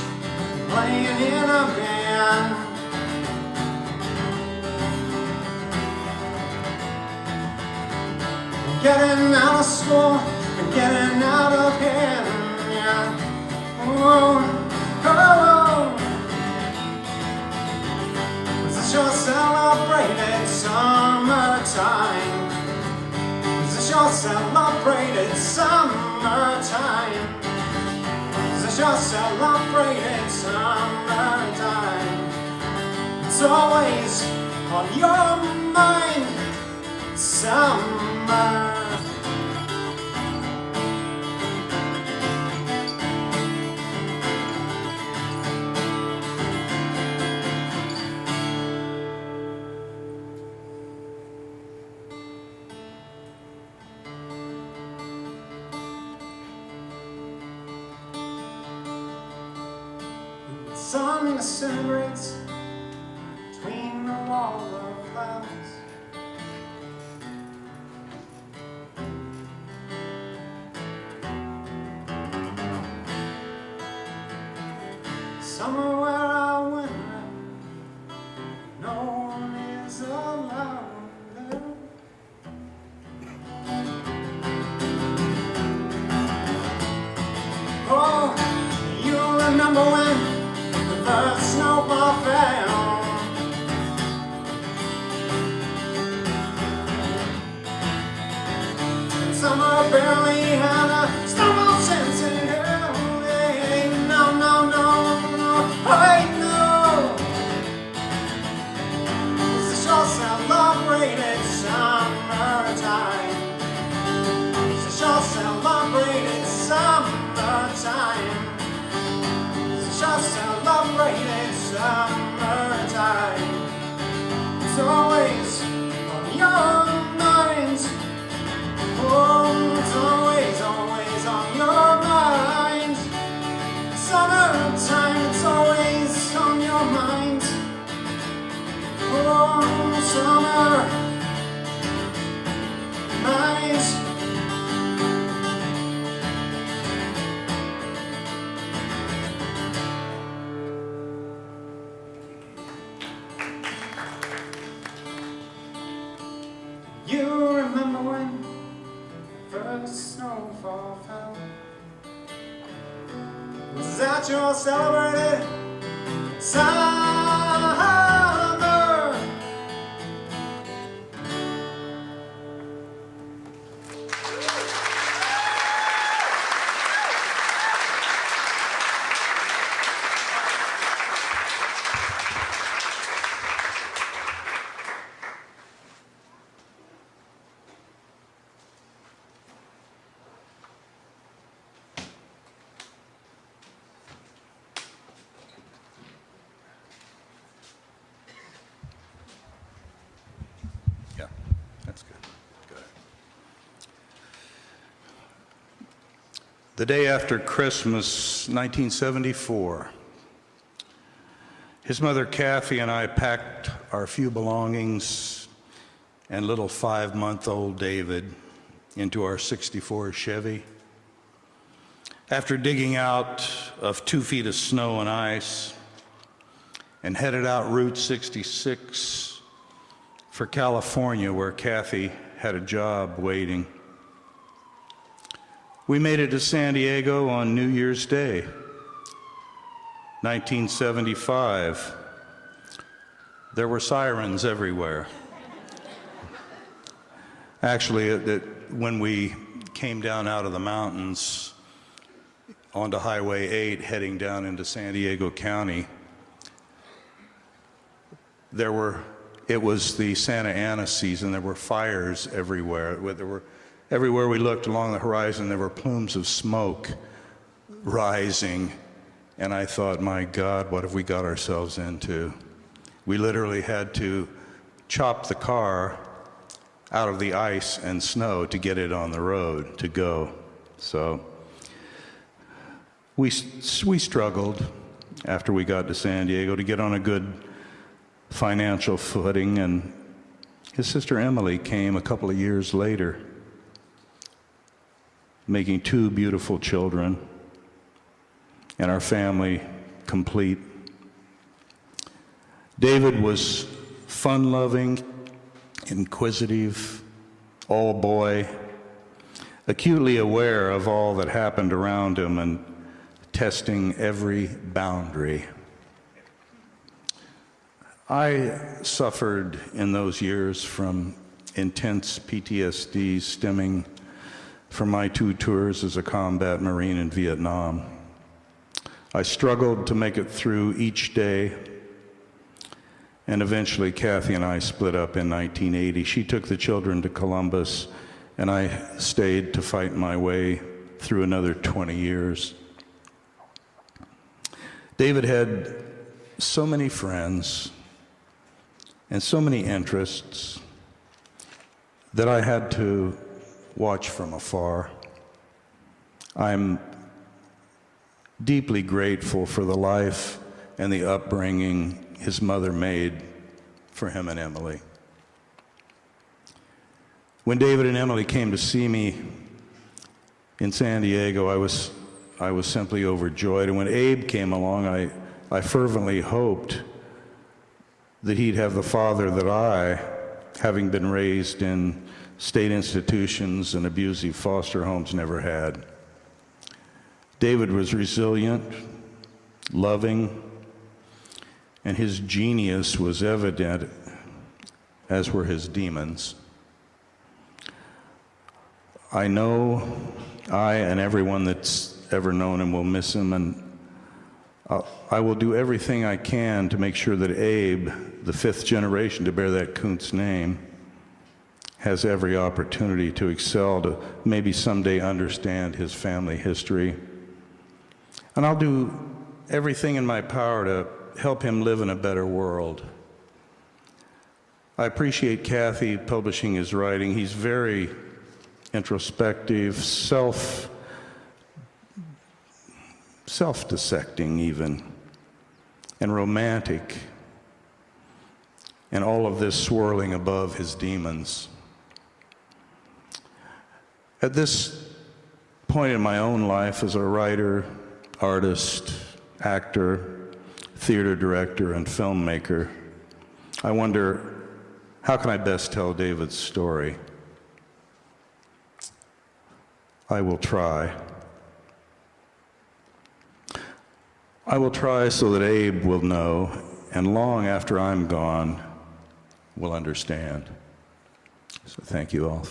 playing in a band. Getting out of school and getting out of hand. Yeah. Oh, oh, oh. Is this your celebrated summertime? Is this your celebrated summertime? Is this your celebrated summertime? It's always on your mind, summer. The sun disintegrates between the wall of clouds. Somewhere where I went, no one is allowed there. Oh, you remember when the first snowball fell? And summer barely had a snowball sense in hell. Hey, no, no, no, no, hey, no. This is your celebrated summertime. This is your celebrated summertime. Just celebrated summertime. It's always on your mind. Oh, it's always, always on your mind. Summertime, it's always on your mind. Oh, summer, mind. You remember when first snowfall fell? Was that your celebrated summer? The day after Christmas, 1974, his mother Kathy and I packed our few belongings and little 5-month-old David into our '64 Chevy. After digging out of 2 feet of snow and ice, and headed out Route 66 for California, where Kathy had a job waiting. We made it to San Diego on New Year's Day, 1975. There were sirens everywhere. Actually, when we came down out of the mountains onto Highway 8 heading down into San Diego County, it was the Santa Ana season. There were fires everywhere. Everywhere we looked along the horizon, there were plumes of smoke rising. And I thought, my God, what have we got ourselves into? We literally had to chop the car out of the ice and snow to get it on the road to go. So we struggled after we got to San Diego to get on a good financial footing, and his sister Emily came a couple of years later, making 2 beautiful children, and our family complete. David was fun-loving, inquisitive, all boy, acutely aware of all that happened around him and testing every boundary. I suffered in those years from intense PTSD stemming from my 2 tours as a combat Marine in Vietnam. I struggled to make it through each day, and eventually Kathy and I split up in 1980. She took the children to Columbus, and I stayed to fight my way through another 20 years. David had so many friends and so many interests that I had to watch from afar. I'm deeply grateful for the life and the upbringing his mother made for him and Emily. When David and Emily came to see me in San Diego, I was simply overjoyed. And when Abe came along, I fervently hoped that he'd have the father that I, having been raised in state institutions and abusive foster homes, never had. David was resilient, loving, and his genius was evident, as were his demons. I know I and everyone that's ever known him will miss him, and I will do everything I can to make sure that Abe, the 5th generation to bear that Coonce name, has every opportunity to excel, to maybe someday understand his family history. And I'll do everything in my power to help him live in a better world. I appreciate Kathy publishing his writing. He's very introspective, self-dissecting even, and romantic, and all of this swirling above his demons. At this point in my own life as a writer, artist, actor, theater director, and filmmaker, I wonder, how can I best tell David's story? I will try. I will try so that Abe will know, and long after I'm gone, will understand. So thank you all.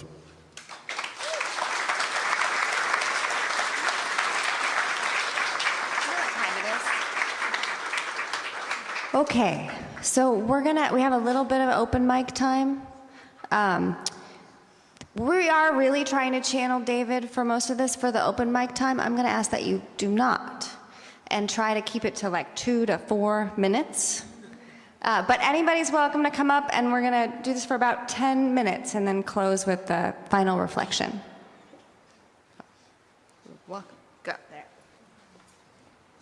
Okay, so we have a little bit of open mic time. We are really trying to channel David for most of this for the open mic time. I'm gonna ask that you do not, and try to keep it to like 2 to 4 minutes. But anybody's welcome to come up, and we're gonna do this for about 10 minutes and then close with the final reflection. Go. There.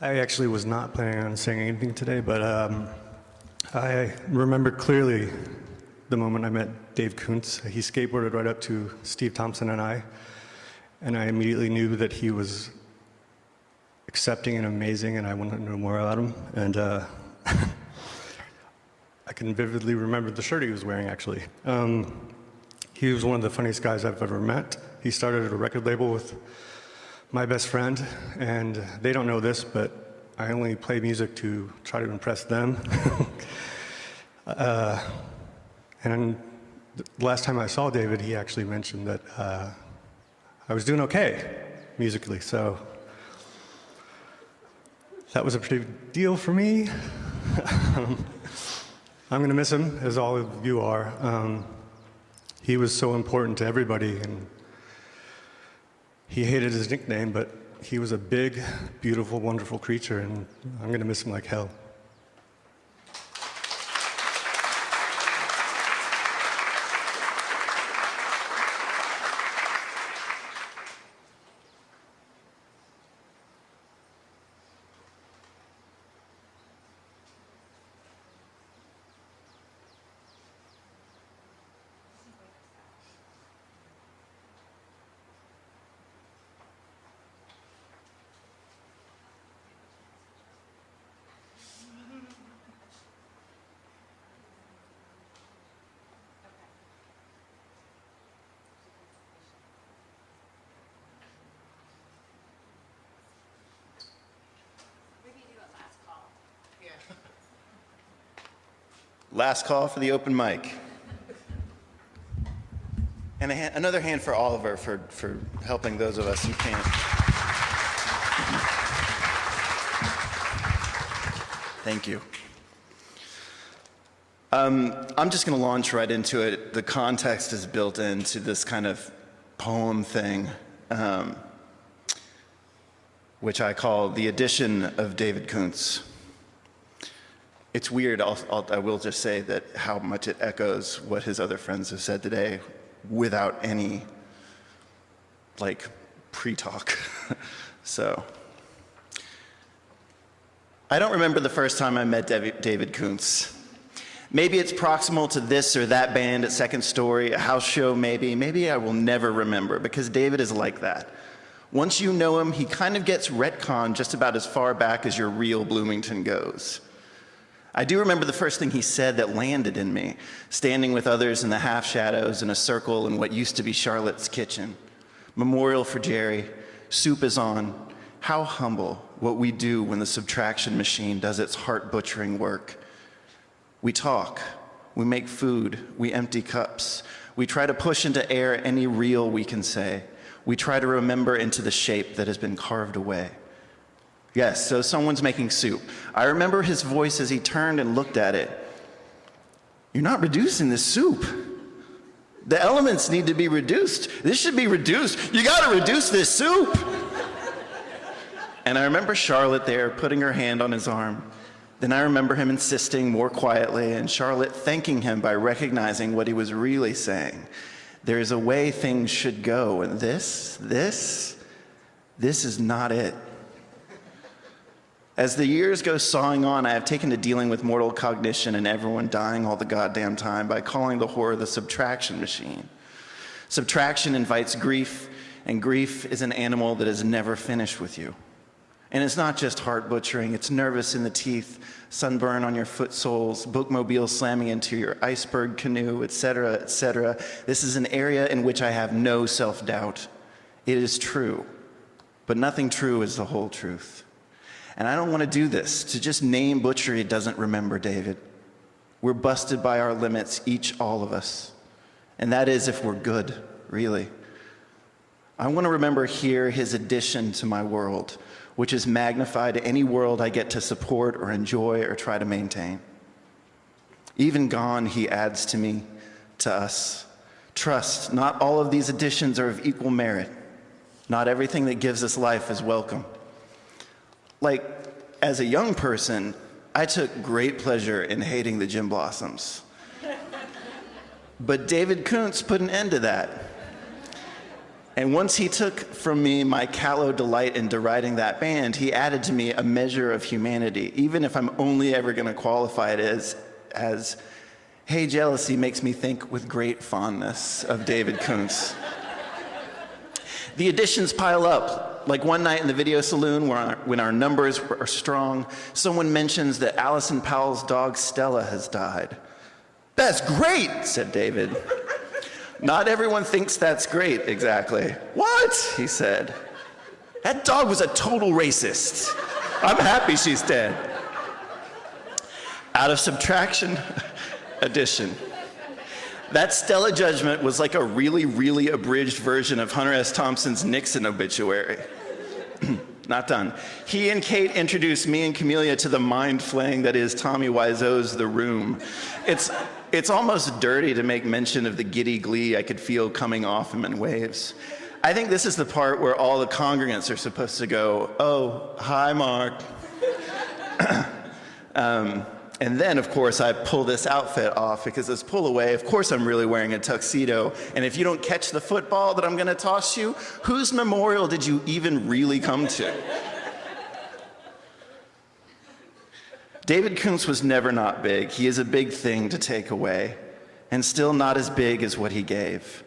I actually was not planning on saying anything today, but I remember clearly the moment I met Dave Coonce. He skateboarded right up to Steve Thompson and I immediately knew that he was accepting and amazing, and I wanted to know more about him. And I can vividly remember the shirt he was wearing, actually. He was one of the funniest guys I've ever met. He started at a record label with my best friend, and they don't know this, but I only play music to try to impress them. And the last time I saw David, he actually mentioned that I was doing okay musically, so that was a pretty big deal for me. I'm going to miss him, as all of you are. He was so important to everybody, and he hated his nickname, but he was a big, beautiful, wonderful creature, and I'm going to miss him like hell. Last call for the open mic. And another hand for Oliver for helping those of us who can't. Thank you. I'm just going to launch right into it. The context is built into this kind of poem thing, which I call The Edition of David Coonce. It's weird, I will just say that how much it echoes what his other friends have said today without any, pre-talk. So, I don't remember the first time I met David Coonce. Maybe it's proximal to this or that band at Second Story, a house show maybe. Maybe I will never remember, because David is like that. Once you know him, he kind of gets retconned just about as far back as your real Bloomington goes. I do remember the first thing he said that landed in me, standing with others in the half shadows in a circle in what used to be Charlotte's kitchen. Memorial for Jerry, soup is on. How humble what we do when the subtraction machine does its heart-butchering work. We talk, we make food, we empty cups. We try to push into air any real we can say. We try to remember into the shape that has been carved away. Yes, so someone's making soup. I remember his voice as he turned and looked at it. You're not reducing this soup. The elements need to be reduced. This should be reduced. You gotta reduce this soup. And I remember Charlotte there putting her hand on his arm. Then I remember him insisting more quietly, and Charlotte thanking him by recognizing what he was really saying. There is a way things should go, and this is not it. As the years go sawing on, I have taken to dealing with mortal cognition and everyone dying all the goddamn time by calling the horror the subtraction machine. Subtraction invites grief, and grief is an animal that is never finished with you. And it's not just heart butchering, it's nervous in the teeth, sunburn on your foot soles, bookmobile slamming into your iceberg canoe, etc., etc. This is an area in which I have no self-doubt. It is true, but nothing true is the whole truth. And I don't want to do this. To just name butchery doesn't remember David. We're busted by our limits, all of us. And that is if we're good, really. I want to remember here his addition to my world, which is magnified to any world I get to support or enjoy or try to maintain. Even gone, he adds to me, to us. Trust, not all of these additions are of equal merit. Not everything that gives us life is welcome. As a young person, I took great pleasure in hating the Jim Blossoms. But David Coonce put an end to that. And once he took from me my callow delight in deriding that band, he added to me a measure of humanity, even if I'm only ever going to qualify it as, hey, jealousy makes me think with great fondness of David Coonce. The additions pile up. Like one night in the video saloon when our numbers are strong, someone mentions that Allison Powell's dog Stella has died. That's great, said David. Not everyone thinks that's great, exactly. What? He said. That dog was a total racist. I'm happy she's dead. Out of subtraction, addition. That Stella judgment was like a really, really abridged version of Hunter S. Thompson's Nixon obituary. Not done. He and Kate introduced me and Camellia to the mind flaying that is Tommy Wiseau's The Room. It's almost dirty to make mention of the giddy glee I could feel coming off him in waves. I think this is the part where all the congregants are supposed to go, oh, hi, Mark. And then, of course, I pull this outfit off because it's pull away. Of course, I'm really wearing a tuxedo. And if you don't catch the football that I'm going to toss you, whose memorial did you even really come to? David Coonce was never not big. He is a big thing to take away, and still not as big as what he gave.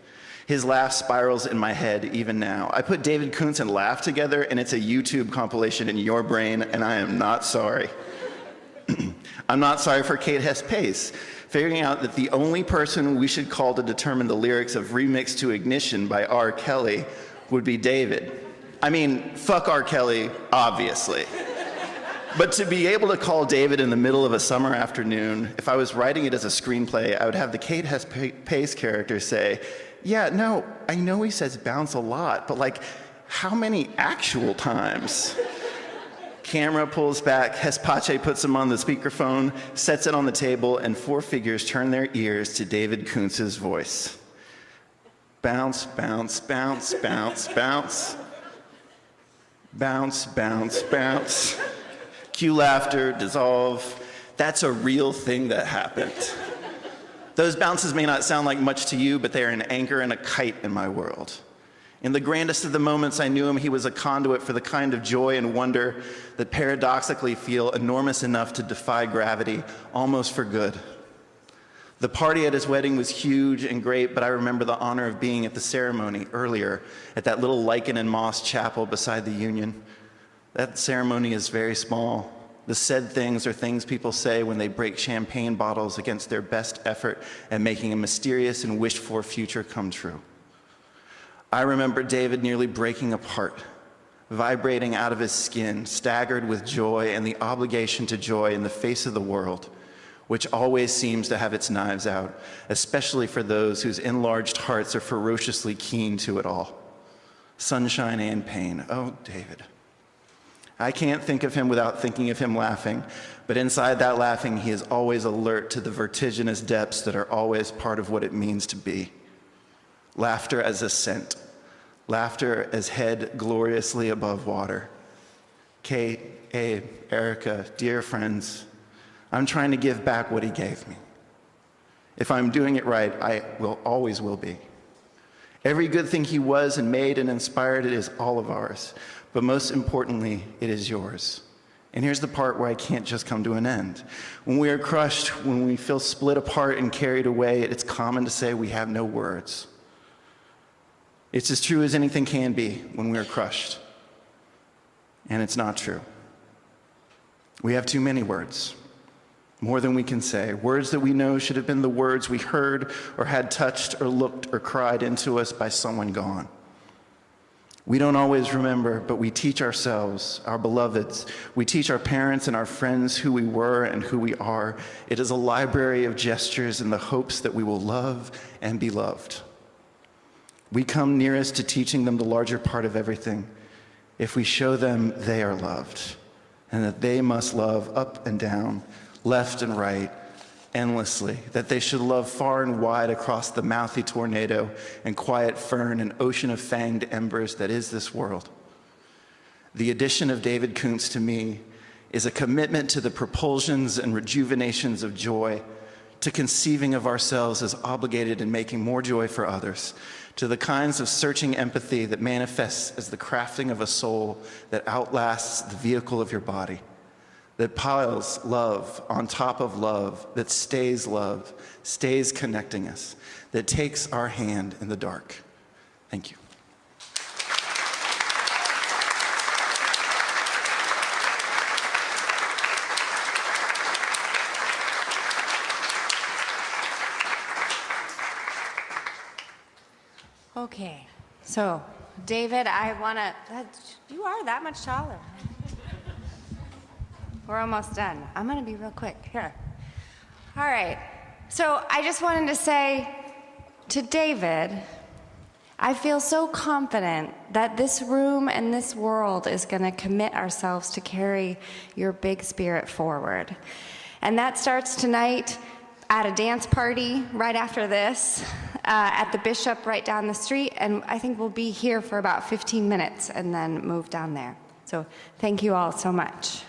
His laugh spirals in my head even now. I put David Coonce and Laugh together, and it's a YouTube compilation in your brain, and I am not sorry. I'm not sorry for Kate Hess Pace, figuring out that the only person we should call to determine the lyrics of Remix to Ignition by R. Kelly would be David. I mean, fuck R. Kelly, obviously. But to be able to call David in the middle of a summer afternoon, if I was writing it as a screenplay, I would have the Kate Hess Pace character say, yeah, no, I know he says bounce a lot, but like, how many actual times? Camera pulls back, Hespache puts him on the speakerphone, sets it on the table, and four figures turn their ears to David Coonce's voice. Bounce, bounce, bounce, bounce, bounce. Bounce, bounce, bounce. Cue laughter, dissolve. That's a real thing that happened. Those bounces may not sound like much to you, but they are an anchor and a kite in my world. In the grandest of the moments I knew him, he was a conduit for the kind of joy and wonder that paradoxically feel enormous enough to defy gravity, almost for good. The party at his wedding was huge and great, but I remember the honor of being at the ceremony earlier at that little lichen and moss chapel beside the Union. That ceremony is very small. The said things are things people say when they break champagne bottles against their best effort at making a mysterious and wished-for future come true. I remember David nearly breaking apart, vibrating out of his skin, staggered with joy and the obligation to joy in the face of the world, which always seems to have its knives out, especially for those whose enlarged hearts are ferociously keen to it all. Sunshine and pain. Oh, David. I can't think of him without thinking of him laughing, but inside that laughing, he is always alert to the vertiginous depths that are always part of what it means to be. Laughter as ascent. Laughter as head gloriously above water. Kate, Abe, Erica, dear friends, I'm trying to give back what he gave me. If I'm doing it right, I always will be. Every good thing he was and made and inspired, it is all of ours. But most importantly, it is yours. And here's the part where I can't just come to an end. When we are crushed, when we feel split apart and carried away, it's common to say we have no words. It's as true as anything can be when we are crushed. And it's not true. We have too many words, more than we can say. Words that we know should have been the words we heard or had touched or looked or cried into us by someone gone. We don't always remember, but we teach ourselves, our beloveds. We teach our parents and our friends who we were and who we are. It is a library of gestures in the hopes that we will love and be loved. We come nearest to teaching them the larger part of everything if we show them they are loved and that they must love up and down, left and right, endlessly, that they should love far and wide across the mouthy tornado and quiet fern and ocean of fanged embers that is this world. The addition of David Coonce to me is a commitment to the propulsions and rejuvenations of joy, to conceiving of ourselves as obligated in making more joy for others, to the kinds of searching empathy that manifests as the crafting of a soul that outlasts the vehicle of your body, that piles love on top of love, that stays love, stays connecting us, that takes our hand in the dark. Thank you. Okay, so David, you are that much taller. We're almost done. I'm gonna be real quick, here. All right, so I just wanted to say to David, I feel so confident that this room and this world is gonna commit ourselves to carry your big spirit forward. And that starts tonight at a dance party right after this, at the Bishop right down the street, and I think we'll be here for about 15 minutes and then move down there. So thank you all so much.